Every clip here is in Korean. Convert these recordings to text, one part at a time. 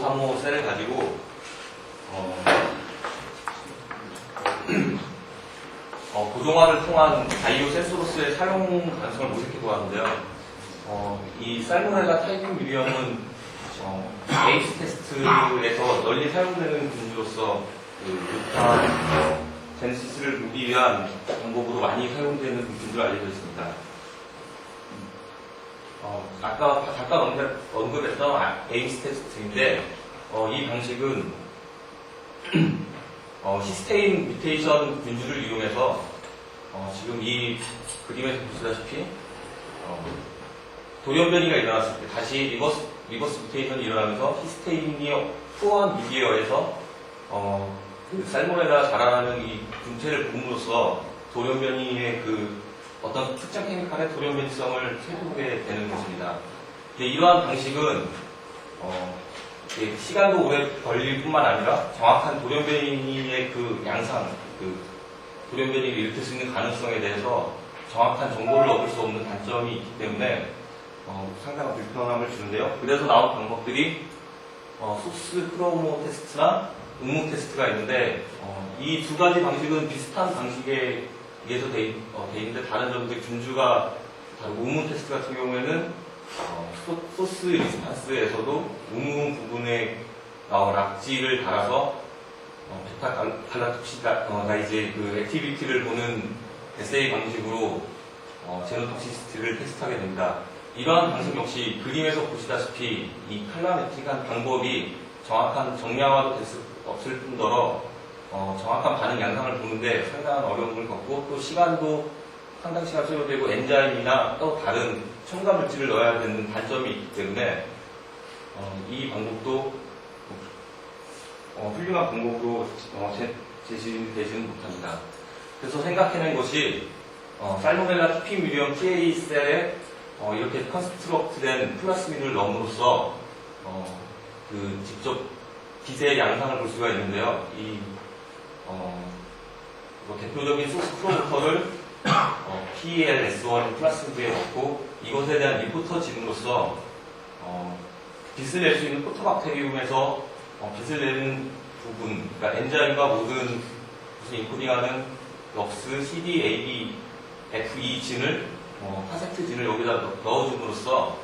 2535 셀을 가지고 고정화를 통한 바이오 센서로서의 사용 가능성을 모색해 보았는데요. 이 살모넬라 타이핑 미디엄은 에이스 테스트에서 널리 사용되는 분으로서 루타 제네시스를 보기 위한 방법으로 많이 사용되는 분으로 알려져 있습니다. 아까 잠깐 언급했던 에이스 테스트인데 이 방식은 히스테인 뮤테이션 균주를 이용해서 지금 이 그림에서 보시다시피 돌연변이가 일어났을 때 다시 리버스 뮤테이션이 일어나면서 히스테인이 투어한 미디어에서 그 살모넬라 자라나는 이 균체를 봄으로써 돌연변이의 그 어떤 특정 케미칼의 돌연변이성을 세우게 되는 것입니다. 이러한 방식은 시간도 오래 걸릴 뿐만 아니라 정확한 돌연변이의 그 양상, 그 돌연변이를 일으킬 수 있는 가능성에 대해서 정확한 정보를 얻을 수 없는 단점이 있기 때문에 상당한 불편함을 주는데요. 그래서 나온 방법들이 소스 크로모 테스트나 음무 테스트가 있는데 이 두 가지 방식은 비슷한 방식에 의해서 돼 있는데 다른 점들 균주가 다르고 음무 테스트 같은 경우에는 소스 리스판스에서도 음무 부분에 락지를 달아서 베타 갈라톡시다이제 그 액티비티를 보는 에세이 방식으로 제노톡시시티를 테스트하게 됩니다. 이러한 방식 역시 그림에서 보시다시피 이 칼라메틱한 방법이 정확한 정량화도 없을 뿐더러 정확한 반응 양상을 보는데 상당한 어려움을 겪고 또 시간도 상당 시간 소요되고 엔자임이나 또 다른 첨가 물질을 넣어야 되는 단점이 있기 때문에 이 방법도 훌륭한 방법으로 제시되지는 못합니다. 그래서 생각해낸 것이 살모넬라 TP 뮤리엄 TA 셀에 이렇게 컨스트럭트된 플라스미드를 넣음으로써 직접 빛의 양상을 볼 수가 있는데요. 이 대표적인 소스 크로모터를 PELS1 플라스미드에 넣고 이것에 대한 리포터 지능으로써 빛을 낼 수 있는 포토박테리움에서 빛을 내는 부분, 그러니까 엔자임과 모든 인코딩하는 럭스, CD, AB, FE 진을 카세트 진을 여기다 넣어줌으로써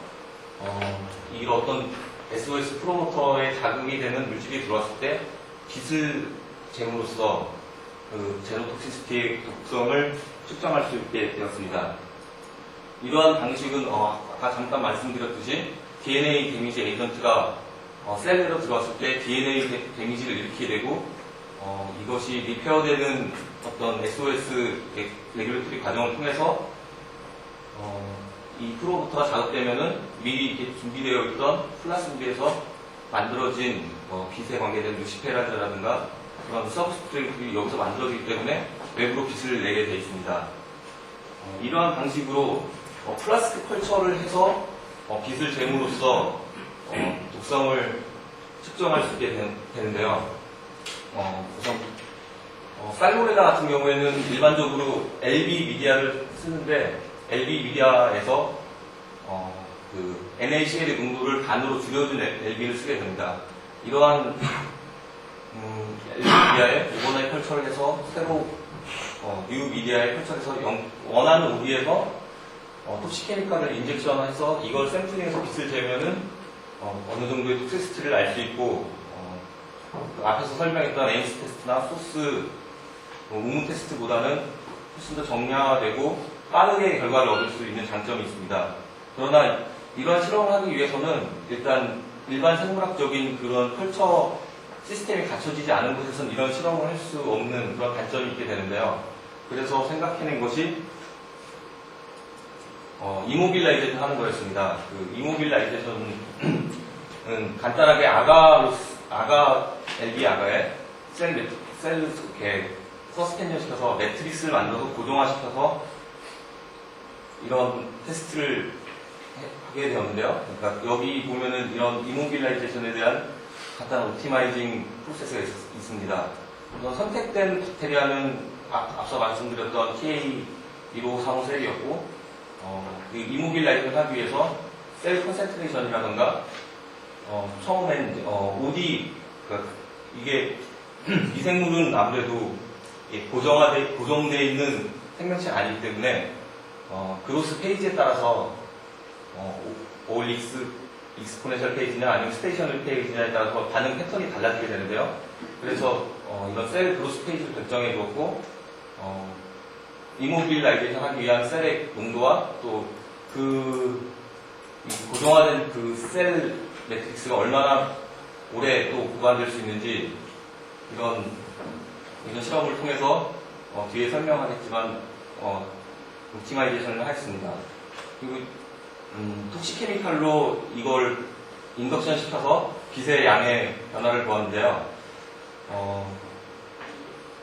이런 어떤 SOS 프로모터에 자극이 되는 물질이 들어왔을 때 빛을 잼으로써 그 제노톡시시티의 독성을 측정할 수 있게 되었습니다. 이러한 방식은 아까 잠깐 말씀드렸듯이 DNA 데미지 에이전트가 셀내로 들어왔을 때 DNA 데미지를 일으키게 되고 이것이 리페어되는 어떤 SOS 레귤레터리 과정을 통해서 이 프로모터가 자극되면은 미리 이렇게 준비되어 있던 플라스미드에서 만들어진 빛에 관계된 루시페라즈라든가 그런 서브스트레이트들이 여기서 만들어지기 때문에 외부로 빛을 내게 되어 있습니다. 이러한 방식으로 플라스틱 컬처를 해서 빛을 잼으로써 독성을 측정할 수 있게 되는데요. 우선 살모넬라 같은 경우에는 일반적으로 LB 미디아를 쓰는데 LB 미디아에서 그 NaCl의 농도를 반으로 줄여준 LB를 쓰게 됩니다. 이러한 LB 미디아에 오버나잇 컬처를 해서 새로 뉴 미디아에 컬처해서 원하는 우리에서 톡식 케미칼을 인젝션해서 이걸 샘플링해서 빛을 재면은 어느 정도의 톡시시티를 알 수 있고 그 앞에서 설명했던 에이스 테스트나 소스 음무 테스트보다는 훨씬 더 정량화되고 빠르게 결과를 얻을 수 있는 장점이 있습니다. 그러나 이러한 실험을 하기 위해서는 일단 일반 생물학적인 그런 컬처 시스템이 갖춰지지 않은 곳에서는 이런 실험을 할 수 없는 그런 단점이 있게 되는데요. 그래서 생각해낸 것이 이모빌라이제이션 하는 거였습니다. 그 이모빌라이제이션은 간단하게 LB 아가에 셀 이렇게 서스펜션 시켜서 매트릭스를 만들어서 고정화시켜서 이런 테스트를 하게 되었는데요. 그러니까 여기 보면은 이런 이모빌라이제이션에 대한 간단한 옵티마이징 프로세스가 있습니다. 우선 선택된 박테리아는 앞서 말씀드렸던 TA1535 셀이었고 그 이모빌라이제이션 하기 위해서 셀 컨센트레이션이라던가 처음엔 이제, OD, 그러니까 이게 미생물은 아무래도 고정되어 있는 생명체가 아니기 때문에 그로스 페이지에 따라서 올 익스포네셜 페이지냐 아니면 스테이셔너리 페이지냐에 따라서 반응 패턴이 달라지게 되는데요. 그래서 이런 셀 그로스 페이지를 결정해 주었고 이모빌라이제이션 하기 위한 셀의 농도와 또 고정화된 그 셀 매트릭스가 얼마나 오래 또 보관될 수 있는지 이런 실험을 통해서 뒤에 설명하겠지만 옵티마이제이션을 하겠습니다. 그리고 톡시케미칼로 이걸 인덕션 시켜서 빛의 양의 변화를 보았는데요.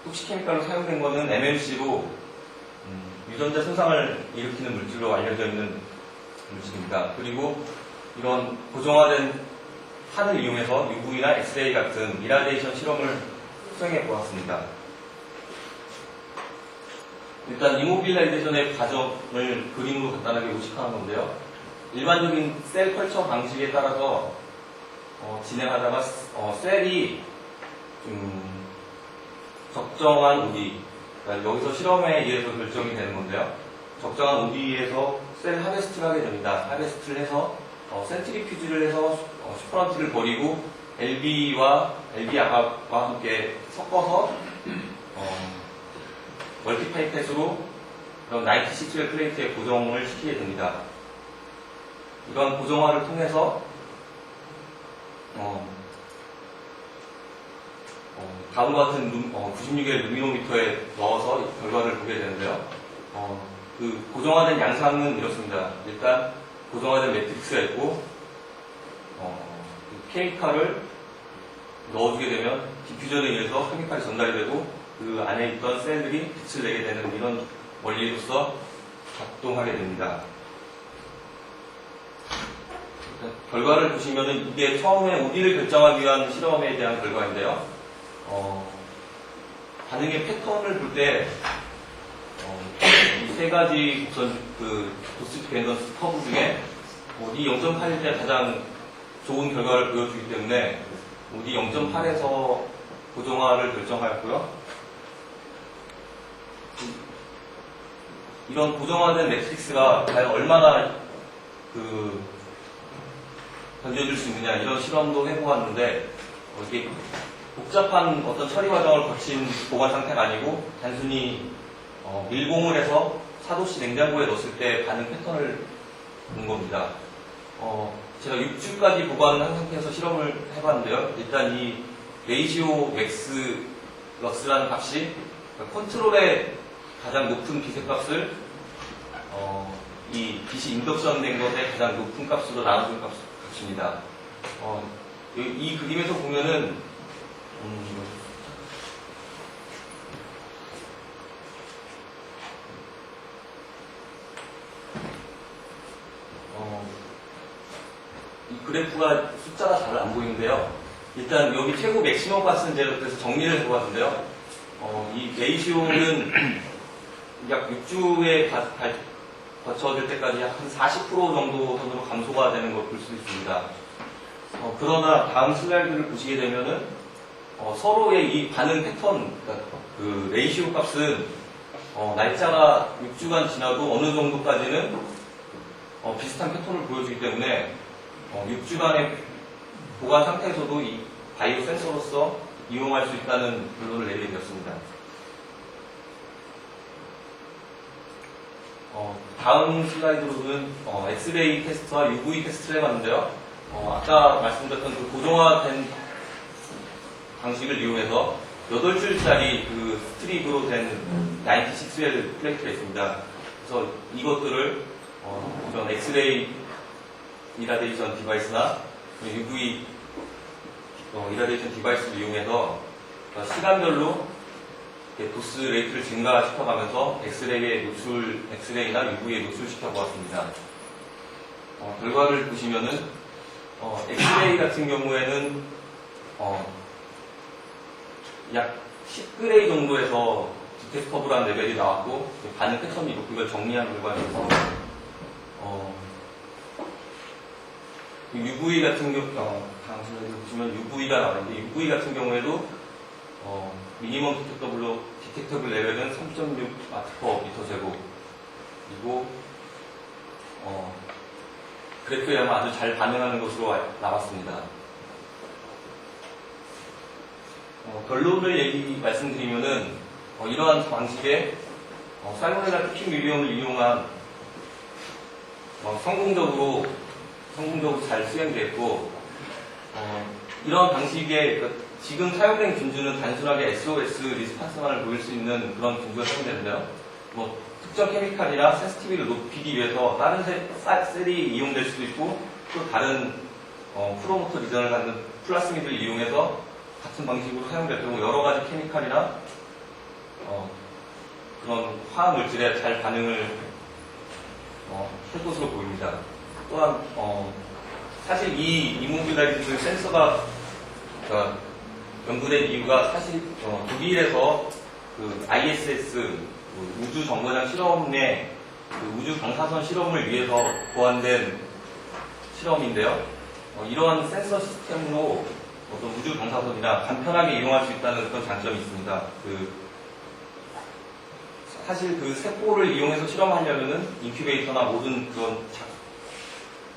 톡시케미칼로 사용된 것은 MMC로 유전자 손상을 일으키는 물질로 알려져 있는 물질입니다. 그리고 이런 고정화된 판을 이용해서 UV나 엑스레이 같은 이라디에이션 실험을 수행해 보았습니다. 일단 이모빌라이제이션의 과정을 그림으로 간단하게 요식하는 건데요. 일반적인 셀 컬처 방식에 따라서 진행하다가 셀이 적정한 OD, 그러니까 여기서 실험에 의해서 결정이 되는 건데요. 적정한 OD에서 셀 하베스트를 하게 됩니다. 하베스트를 해서 센트리퓨즈를 해서 슈퍼런트를 버리고 LB와 LB 아갑과 함께 섞어서 멀티파이펫으로 그런 96웰 플레이트에 고정을 시키게 됩니다. 이런 고정화를 통해서 다음과 같은 96의 루미노미터에 넣어서 결과를 보게 되는데요. 그 고정화된 양상은 이렇습니다. 일단 고정화된 매트릭스가 있고 케미칼을 넣어주게 되면 디퓨전에 의해서 케미칼이 전달이 되고 그 안에 있던 셀들이 빛을 내게 되는 이런 원리로서 작동하게 됩니다. 결과를 보시면은 이게 처음에 OD를 결정하기 위한 실험에 대한 결과인데요. 반응의 패턴을 볼 때 이 세 가지 도스 디펜던스 커브 중에 OD 0.8일 때 가장 좋은 결과를 보여주기 때문에 OD 0.8에서 고정화를 결정하였고요. 이런 고정화된 매트릭스가 과연 얼마나 던져줄 수 있느냐 이런 실험도 해보았는데 이게 복잡한 어떤 처리 과정을 거친 보관 상태가 아니고 단순히 밀봉을 해서 4도씨 냉장고에 넣었을 때 반응 패턴을 본 겁니다. 제가 6주까지 보관한 상태에서 실험을 해봤는데요. 일단 이 레이시오 맥스 럭스라는 값이 컨트롤의 가장 높은 빛의 값을 이 빛이 인덕션 된 것의 가장 높은 값으로 나눠준 값입니다. 이 그림에서 보면은 이 그래프가 숫자가 잘 안 보이는데요. 일단 여기 최고 맥시멈 값은 제가 그래서 정리를 해보았는데요. 이 레이시오는 약 6주에 거쳐질 때까지 약 한 40% 정도 선으로 감소가 되는 걸 볼 수 있습니다. 그러나 다음 슬라이드를 보시게 되면은 서로의 이 반응 패턴, 그러니까 그 레이시오 값은 날짜가 6주간 지나도 어느 정도까지는 비슷한 패턴을 보여주기 때문에 6주간의 보관 상태에서도 이 바이오 센서로서 이용할 수 있다는 결론을 내리게 되었습니다. 다음 슬라이드로는 엑스레이 테스트와 UV 테스트를 해봤는데요. 아까 말씀드렸던 그 고정화된 방식을 이용해서 8줄짜리 그 스트립으로 된 96웰 플레이트가 있습니다. 그래서 이것들을 이런 엑스레이 이라디에이션 디바이스나 UV 이라디에이션 디바이스를 이용해서 시간별로 도스 레이트를 증가시켜가면서 엑스레이나 UV에 노출시켜 보았습니다. 결과를 보시면은 엑스레이 같은 경우에는 약 10그레이 정도에서 디텍터블한 레벨이 나왔고 반응 패턴이 이렇게 이걸 정리한 결과에서 UV 같은 경우, 당신들 보시면 UV가 나오는데, UV 같은 경우에도, 미니멈 디텍터블 레벨은 3.6 아트/미터 제곱. 그리고, 그래프에 아마 아주 잘 반응하는 것으로 나왔습니다. 결론을 말씀드리면은, 이러한 방식의, 살모넬라 피킹 미디엄을 이용한, 성공적으로 잘 수행됐고, 이런 방식의, 그러니까 지금 사용된 균주는 단순하게 SOS 리스판스만을 보일 수 있는 그런 균주가 사용되는데요. 특정 케미칼이나 센시티비티를 높이기 위해서 다른 셀이 이용될 수도 있고, 또 다른 프로모터 리전을 갖는 플라스미드를 이용해서 같은 방식으로 사용될 경우 여러 가지 케미칼이나 그런 화학 물질에 잘 반응을 할 것으로 보입니다. 또한 사실 이 이모빌라이즈 센서가 연구된 이유가 사실 독일에서 그 ISS 우주 정거장 실험의 우주 방사선 실험을 위해서 고안된 실험인데요. 이러한 센서 시스템으로 어떤 우주 방사선이나 간편하게 이용할 수 있다는 그런 장점이 있습니다. 사실 그 세포를 이용해서 실험하려면은 인큐베이터나 모든 그런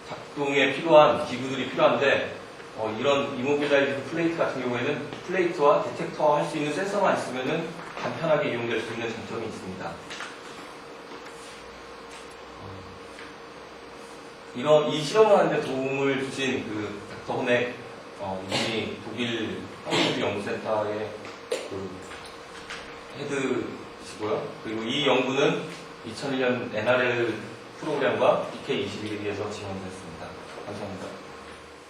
작동에 필요한 기구들이 필요한데, 이런 이모빌라이즈드 플레이트 같은 경우에는 플레이트와 디텍터와 할 수 있는 센서만 있으면은 간편하게 이용될 수 있는 장점이 있습니다. 이 실험을 하는데 도움을 주신 그 닥터 호넥, 이 독일 한국우주연구센터의 그 헤드시고요. 그리고 이 연구는 2001년 NRL 프로그램과 BK21에 의해서 지원됐습니다. 감사합니다.